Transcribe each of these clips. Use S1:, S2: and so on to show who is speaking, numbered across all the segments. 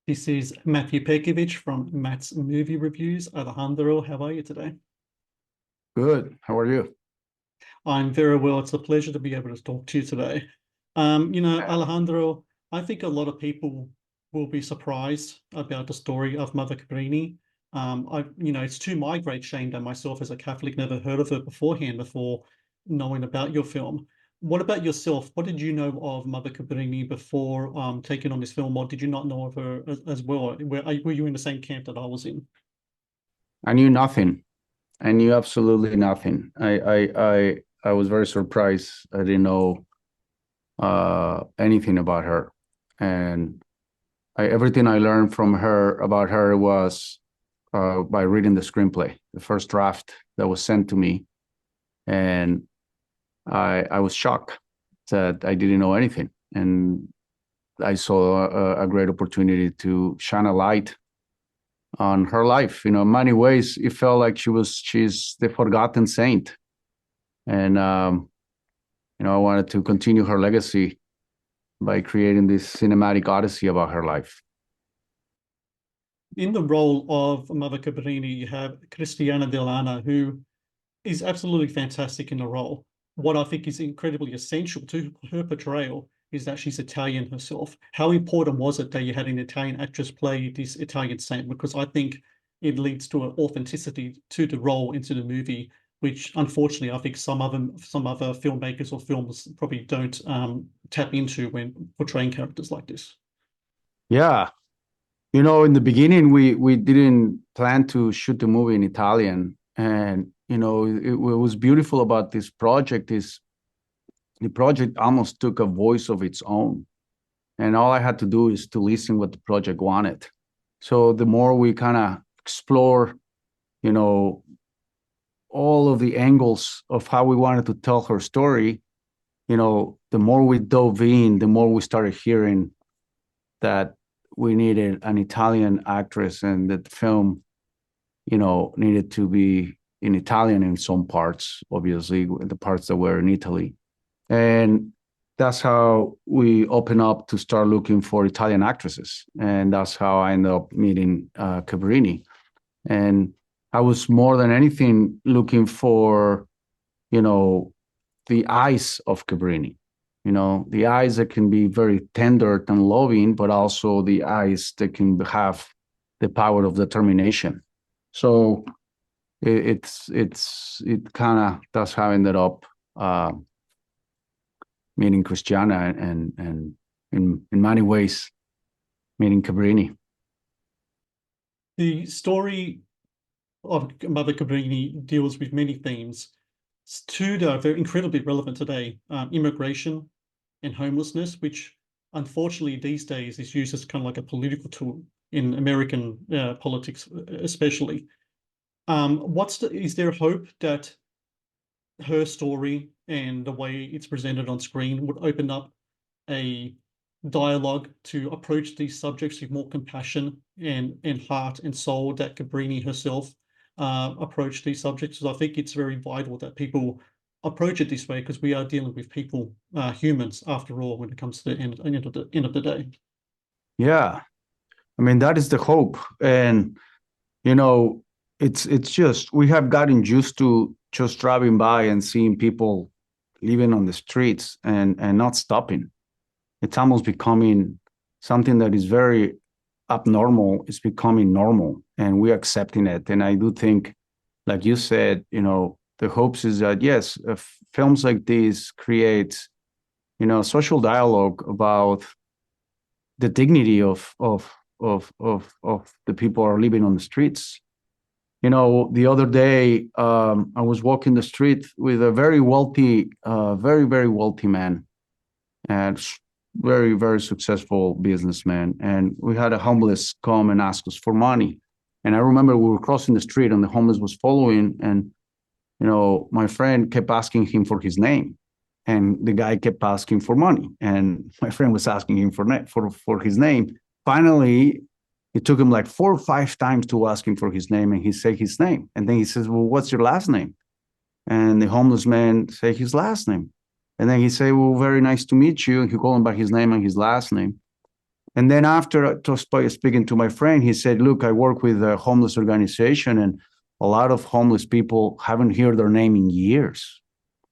S1: This is Matthew Pejkovic from Matt's Movie Reviews. Alejandro, how are you today?
S2: Good. How are you?
S1: I'm very well. It's a pleasure to be able to talk to you today. Alejandro, I think a lot of people will be surprised about the story of Mother Cabrini. It's to my great shame that myself as a Catholic never heard of her beforehand before knowing about your film. What about yourself? What did you know of Mother Cabrini before taking on this film, or did you not know of her as well? Were you in the same camp that I was in?
S2: I knew nothing. I knew absolutely nothing. I was very surprised. I didn't know anything about her, and everything I learned from her about her was by reading the screenplay, the first draft that was sent to me, and I was shocked that I didn't know anything, and I saw a great opportunity to shine a light on her life. In many ways, it felt like she's the forgotten saint. And, I wanted to continue her legacy by creating this cinematic odyssey about her life.
S1: In the role of Mother Cabrini, you have Cristiana Delana, who is absolutely fantastic in the role. What I think is incredibly essential to her portrayal is that she's Italian herself. How important was it that you had an Italian actress play this Italian saint? Because I think it leads to an authenticity to the role into the movie, which unfortunately I think some other filmmakers or films probably don't tap into when portraying characters like this.
S2: Yeah. In the beginning, we didn't plan to shoot the movie in Italian. And, what was beautiful about this project is the project almost took a voice of its own. And all I had to do is to listen what the project wanted. So the more we kind of explore, you know, all of the angles of how we wanted to tell her story, the more we dove in, the more we started hearing that we needed an Italian actress and that the film, needed to be in Italian in some parts, obviously, the parts that were in Italy. And that's how we open up to start looking for Italian actresses. And that's how I ended up meeting Cabrini. And I was more than anything looking for, the eyes of Cabrini, the eyes that can be very tender and loving, but also the eyes that can have the power of determination. So it kind of, that's how I ended up meeting Christiana and in many ways meeting Cabrini.
S1: The story of Mother Cabrini deals with many themes. Two that are very incredibly relevant today: immigration and homelessness, which unfortunately these days is used as kind of like a political tool in American politics, especially. Is there hope that her story and the way it's presented on screen would open up a dialogue to approach these subjects with more compassion and heart and soul that Cabrini herself approached these subjects? Because I think it's very vital that people approach it this way, because we are dealing with people, humans, after all, when it comes to the end of the day.
S2: Yeah, I mean, that is the hope. And, you know, it's just, we have gotten used to just driving by and seeing people living on the streets and not stopping. It's almost becoming something that is very abnormal. It's becoming normal and we're accepting it. And I do think, like you said, the hopes is that, yes, if films like this create, social dialogue about the dignity of the people who are living on the streets. The other day, I was walking the street with a very wealthy, very, very wealthy man, and very, very successful businessman. And we had a homeless come and ask us for money. And I remember we were crossing the street and the homeless was following. And, my friend kept asking him for his name. And the guy kept asking for money. And my friend was asking him for his name. Finally, it took him like 4 or 5 times to ask him for his name, and he said his name. And then he says, well, what's your last name? And the homeless man said his last name. And then he said, well, very nice to meet you. And he called him by his name and his last name. And then after speaking to my friend, he said, look, I work with a homeless organization, and a lot of homeless people haven't heard their name in years,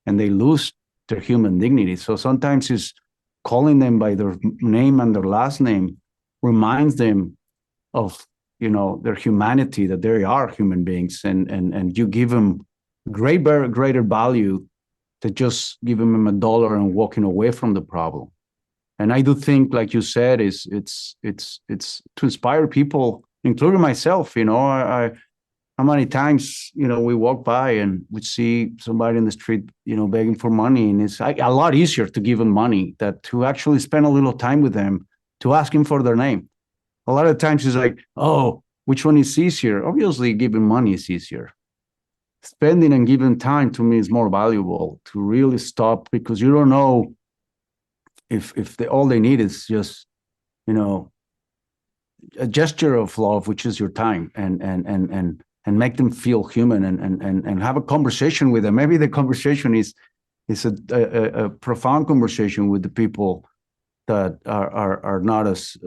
S2: and they lose their human dignity. So sometimes it's calling them by their name and their last name reminds them of, their humanity, that they are human beings, and you give them greater value than just giving them $1 and walking away from the problem. And I do think, like you said, it's to inspire people, including myself. How many times, we walk by and we see somebody in the street, begging for money, and it's a lot easier to give them money than to actually spend a little time with them to ask them for their name. A lot of times it's like, oh, which one is easier? Obviously, giving money is easier. Spending and giving time, to me, is more valuable, to really stop, because you don't know if all they need is just, a gesture of love, which is your time, and make them feel human, and have a conversation with them. Maybe the conversation is a profound conversation with the people that are not as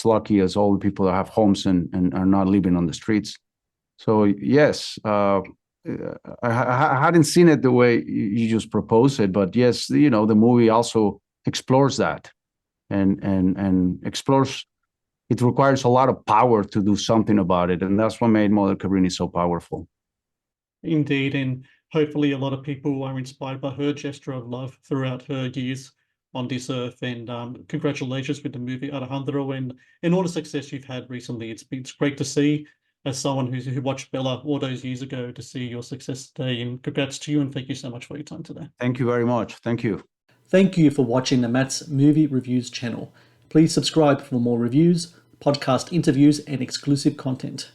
S2: lucky as all the people that have homes and are not living on the streets. So yes, I hadn't seen it the way you just proposed it, but yes, the movie also explores that, and explores. It requires a lot of power to do something about it, and that's what made Mother Cabrini so powerful.
S1: Indeed, and hopefully a lot of people are inspired by her gesture of love throughout her years on this earth. And congratulations with the movie, Alejandro, and all the success you've had recently. It's great to see, as someone who watched Bella all those years ago, to see your success today. And congrats to you, and thank you so much for your time today.
S2: Thank you very much. Thank you.
S1: Thank you for watching the Matt's Movie Reviews channel. Please subscribe for more reviews, podcast interviews, and exclusive content.